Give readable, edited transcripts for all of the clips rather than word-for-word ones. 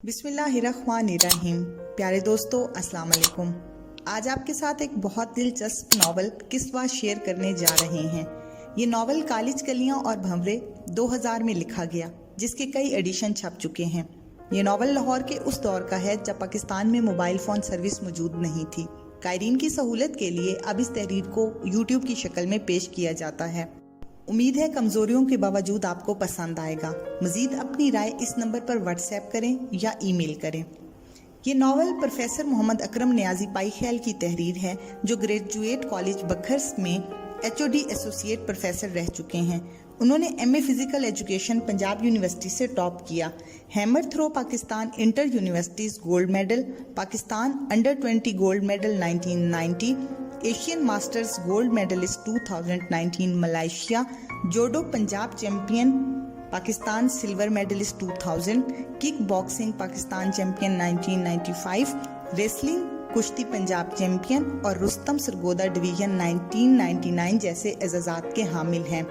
बिस्मिल्लाहिर्रहमानिर्रहीम। प्यारे दोस्तों, अस्सलाम वालेकुम। आज आपके साथ एक बहुत दिलचस्प नावल किस्सा शेयर करने जा रहे हैं। ये नावल कालिज कलियां और भंवरे 2000 में लिखा गया, जिसके कई एडिशन छप चुके हैं। ये नावल लाहौर के उस दौर का है जब पाकिस्तान में मोबाइल फ़ोन सर्विस मौजूद नहीं थी। कायरीन की सहूलत के लिए अब इस तहरीर को यूट्यूब की शक्ल में पेश किया जाता है। उम्मीद है कमजोरियों के बावजूद आपको पसंद आएगा। मजीद अपनी राय इस नंबर पर व्हाट्सएप करें या ईमेल करें। ये नावल प्रोफेसर मोहम्मद अकरम नियाजी पाईख्याल की तहरीर है, जो ग्रेजुएट कॉलेज बखर्स में HOD एसोसिएट प्रोफेसर रह चुके हैं। उन्होंने MA physical education Punjab university से टॉप किया। Hammer throw Pakistan inter universities gold medal, Pakistan under 20 gold medal 1990, Asian masters gold medalist 2019 Malaysia, judo Punjab champion Pakistan silver medalist 2000, kick boxing Pakistan champion 1995, wrestling कुश्ती Punjab champion और Rustam Sargodha division 1999 जैसे एजाजात के हामिल हैं।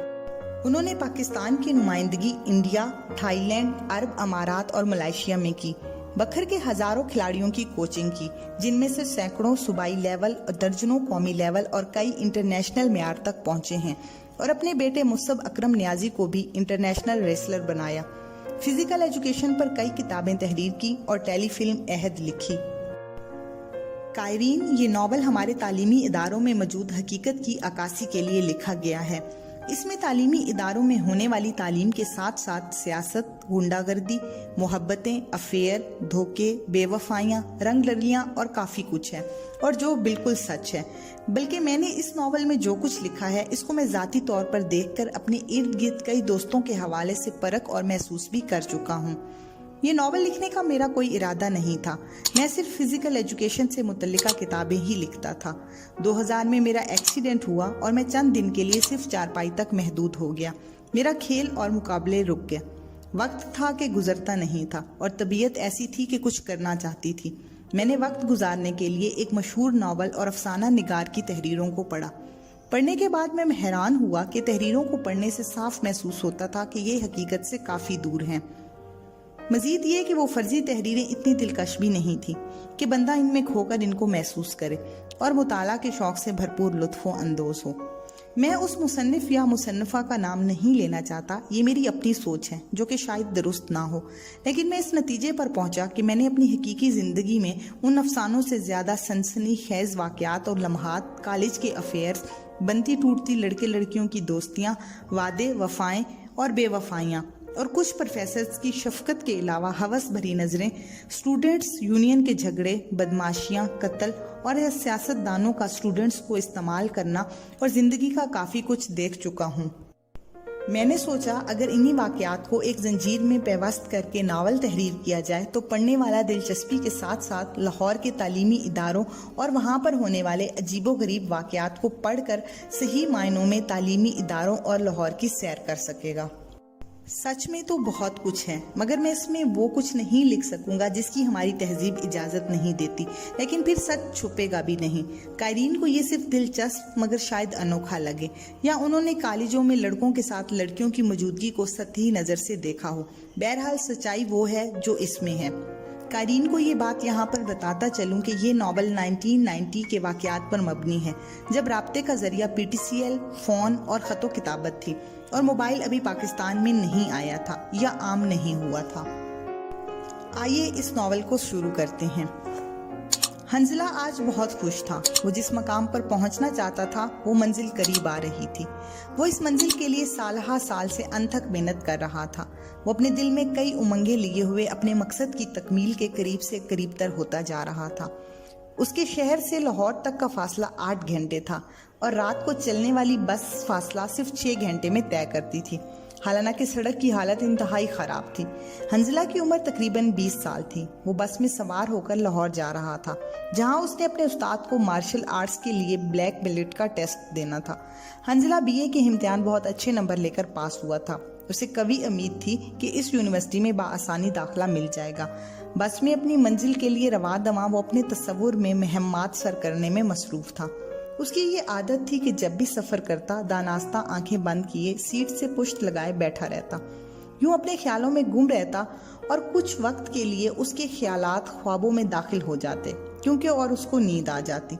उन्होंने पाकिस्तान की नुमाइंदगी इंडिया, थाईलैंड, अरब अमारात और मलेशिया में की। बखर के हजारों खिलाड़ियों की कोचिंग की, जिनमें से सैकड़ों सूबाई लेवल, दर्जनों कौमी लेवल और कई इंटरनेशनल मेयार तक पहुंचे हैं, और अपने बेटे मुसब अकरम नियाजी को भी इंटरनेशनल रेसलर बनाया। फिजिकल एजुकेशन पर कई किताबें तहरीर की और टेलीफिल्म अहद लिखी। कायरीन, ये नावल हमारे तालीमी इदारों में मौजूद हकीकत की अक्कासी के लिए लिखा गया है। इसमें तालीमी इदारों में होने वाली तालीम के साथ साथ सियासत, गुंडागर्दी, मोहब्बतें, अफेयर, धोखे, बेवफाइयाँ, रंग लड़ियाँ और काफ़ी कुछ है, और जो बिल्कुल सच है। बल्कि मैंने इस नावल में जो कुछ लिखा है, इसको मैं ज़ाती तौर पर देखकर अपने इर्द गिर्द कई दोस्तों के हवाले से परख और महसूस भी कर चुका हूँ। ये नावल लिखने का मेरा कोई इरादा नहीं था। मैं सिर्फ फिजिकल एजुकेशन से मुतल्लिका किताबें ही लिखता था। 2000 में मेरा एक्सीडेंट हुआ और मैं चंद दिन के लिए सिर्फ चारपाई तक महदूद हो गया। मेरा खेल और मुकाबले रुक गया। वक्त था कि गुजरता नहीं था, और तबीयत ऐसी थी कि कुछ करना चाहती थी। मैंने वक्त गुजारने के लिए एक मशहूर नावल और अफसाना निगार की तहरीरों को पढ़ा। पढ़ने के बाद मैं हैरान हुआ कि तहरीरों को पढ़ने से साफ महसूस होता था कि ये हकीकत से काफ़ी दूर हैं। मजीद ये कि वो फर्जी तहरीरें इतनी दिलकश भी नहीं थी कि बंदा इनमें खोकर इनको महसूस करे और मुताला के शौक से भरपूर लुत्फ़ो अंदोज हो। मैं उस मुसन्निफ या मुसन्निफा का नाम नहीं लेना चाहता, ये मेरी अपनी सोच है जो कि शायद दुरुस्त ना हो, लेकिन मैं इस नतीजे पर पहुंचा कि मैंने अपनी हकीकी ज़िंदगी में उन अफसानों से ज़्यादा सनसनी खेज वाक़यात और लम्हात, कॉलेज के अफेयर्स, बनती टूटती लड़के लड़कियों की दोस्तियाँ, वादे, वफ़ाएँ और बेवफाइयाँ, और कुछ प्रोफेसर्स की शफकत के अलावा हवस भरी नज़रें, स्टूडेंट्स यूनियन के झगड़े, बदमाशियाँ, कत्ल और सियासतदानों का स्टूडेंट्स को इस्तेमाल करना, और ज़िंदगी का काफ़ी कुछ देख चुका हूँ। मैंने सोचा अगर इन्हीं वाक़यात को एक जंजीर में पेवस्त करके नावल तहरीर किया जाए तो पढ़ने वाला दिलचस्पी के साथ साथ लाहौर के तालीमी इदारों और वहाँ पर होने वाले अजीबोगरीब वाक़यात को पढ़कर सही मायनों में तालीमी इदारों और लाहौर की सैर कर सकेगा। सच में तो बहुत कुछ है, मगर मैं इसमें वो कुछ नहीं लिख सकूंगा जिसकी हमारी तहजीब इजाज़त नहीं देती, लेकिन फिर सच छुपेगा भी नहीं। कायरीन को ये सिर्फ दिलचस्प मगर शायद अनोखा लगे, या उन्होंने कॉलेजों में लड़कों के साथ लड़कियों की मौजूदगी को सतही नज़र से देखा हो। बहरहाल सच्चाई वो है जो इसमें है। कायरीन को ये बात यहाँ पर बताता चलूँ कि ये नावल 1990 के वाक़यात पर मबनी है, जब राब्ते का जरिया PTCL, फ़ोन और ख़तो किताबत थी, और मोबाइल अभी पाकिस्तान में नहीं आया था या आम नहीं हुआ था। आइए इस नावल को शुरू करते हैं। हंजला आज बहुत खुश था। वो जिस मकाम पर पहुंचना चाहता था वो मंजिल करीब आ रही थी। वो इस मंजिल के लिए सालहा साल से अनथक मेहनत कर रहा था। वो अपने दिल में कई उमंगें लिए हुए अपने मकसद की तकमील के करीब से करीब तर होता जा रहा था। उसके शहर से लाहौर तक का फासला 8 घंटे था, और रात को चलने वाली बस फासला सिर्फ 6 घंटे में तय करती थी। हालांकि सड़क की हालत इंतहाई ख़राब थी। हंजला की उम्र तकरीबन 20 साल थी। वो बस में सवार होकर लाहौर जा रहा था, जहां उसने अपने उस्ताद को मार्शल आर्ट्स के लिए ब्लैक बेल्ट का टेस्ट देना था। हंजला BA के इम्तिहान बहुत अच्छे नंबर लेकर पास हुआ था। उसे कभी उम्मीद थी कि इस यूनिवर्सिटी में बाआसानी दाखिला मिल जाएगा। बस में अपनी मंजिल के लिए रवा दवा वो अपने तस्वुर में महम्मात सर करने में मसरूफ़ था। उसकी ये आदत थी कि जब भी सफ़र करता दानास्ता आंखें बंद किए सीट से पुश्त लगाए बैठा रहता। यूं अपने ख्यालों में गुम रहता اور کچھ وقت کے لیے اس کے خیالات خوابوں میں داخل ہو جاتے کیونکہ اور اس کو نیند آ جاتی۔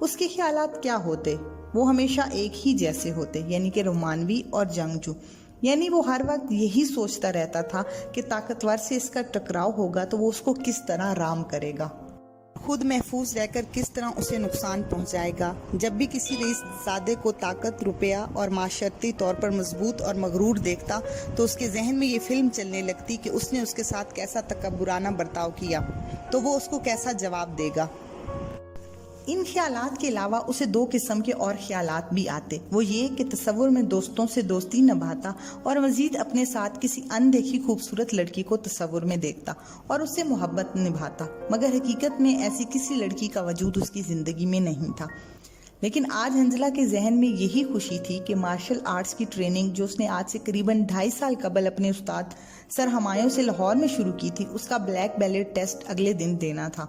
اس کے خیالات کیا ہوتے؟ وہ ہمیشہ ایک ہی جیسے ہوتے، یعنی کہ رومانوی اور جنگجو۔ یعنی وہ ہر وقت یہی سوچتا رہتا تھا کہ طاقتور سے اس کا ٹکراؤ ہوگا تو وہ اس کو کس طرح رام کرے گا، خود محفوظ رہ کر کس طرح اسے نقصان پہنچائے گا۔ جب بھی کسی رئیس زادے کو طاقت، روپیہ اور معاشرتی طور پر مضبوط اور مغرور دیکھتا تو اس کے ذہن میں یہ فلم چلنے لگتی کہ اس نے اس کے ساتھ کیسا تکبرانہ برتاؤ کیا تو وہ اس کو کیسا جواب دے گا۔ ان خیالات کے علاوہ اسے دو قسم کے اور خیالات بھی آتے، وہ یہ کہ تصور میں دوستوں سے دوستی نبھاتا اور مزید اپنے ساتھ کسی اندیکھی خوبصورت لڑکی کو تصور میں دیکھتا اور اس سے محبت نبھاتا، مگر حقیقت میں ایسی کسی لڑکی کا وجود اس کی زندگی میں نہیں تھا۔ لیکن آج حنزلہ کے ذہن میں یہی خوشی تھی کہ مارشل آرٹس کی ٹریننگ جو اس نے آج سے قریباً 2.5 سال قبل اپنے استاد سر ہمایوں سے لاہور میں شروع کی تھی، اس کا بلیک بیلٹ ٹیسٹ اگلے دن دینا تھا۔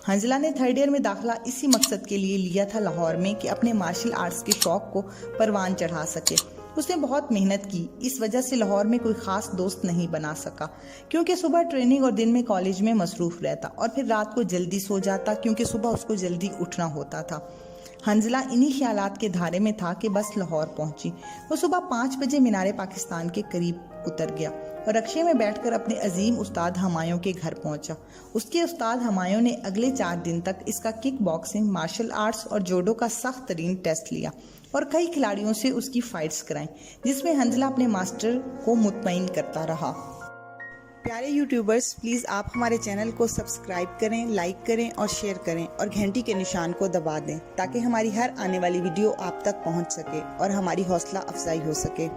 حنزلہ نے 3rd ایئر میں داخلہ اسی مقصد کے لیے لیا تھا لاہور میں کہ اپنے مارشل آرٹس کے شوق کو پروان چڑھا سکے۔ اس نے بہت محنت کی، اس وجہ سے لاہور میں کوئی خاص دوست نہیں بنا سکا کیونکہ صبح ٹریننگ اور دن میں کالج میں مصروف رہتا اور پھر رات کو جلدی سو جاتا کیونکہ صبح اس کو جلدی اٹھنا ہوتا تھا۔ حنزلہ انہی خیالات کے دھارے میں تھا کہ بس لاہور پہنچی۔ وہ صبح 5 بجے مینار پاکستان کے قریب اتر گیا اور رکشے میں بیٹھ کر اپنے عظیم استاد ہمایوں کے گھر پہنچا۔ اس کے استاد ہمایوں نے اگلے 4 دن تک اس کا کک باکسنگ، مارشل آرٹس اور جوڈو کا سخت ترین ٹیسٹ لیا اور کئی کھلاڑیوں سے اس کی فائٹس کرائیں، جس میں حنزلہ اپنے ماسٹر کو مطمئن کرتا رہا۔ پیارے یوٹیوبرز، پلیز آپ ہمارے چینل کو سبسکرائب کریں، لائک کریں اور شیئر کریں اور گھنٹی کے نشان کو دبا دیں تاکہ ہماری ہر آنے والی ویڈیو آپ تک پہنچ سکے اور ہماری حوصلہ افزائی ہو سکے۔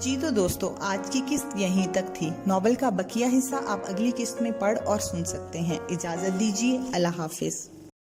جی تو دوستو، آج کی قسط یہیں تک تھی۔ ناول کا بقیہ حصہ آپ اگلی قسط میں پڑھ اور سن سکتے ہیں۔ اجازت دیجیے، اللہ حافظ۔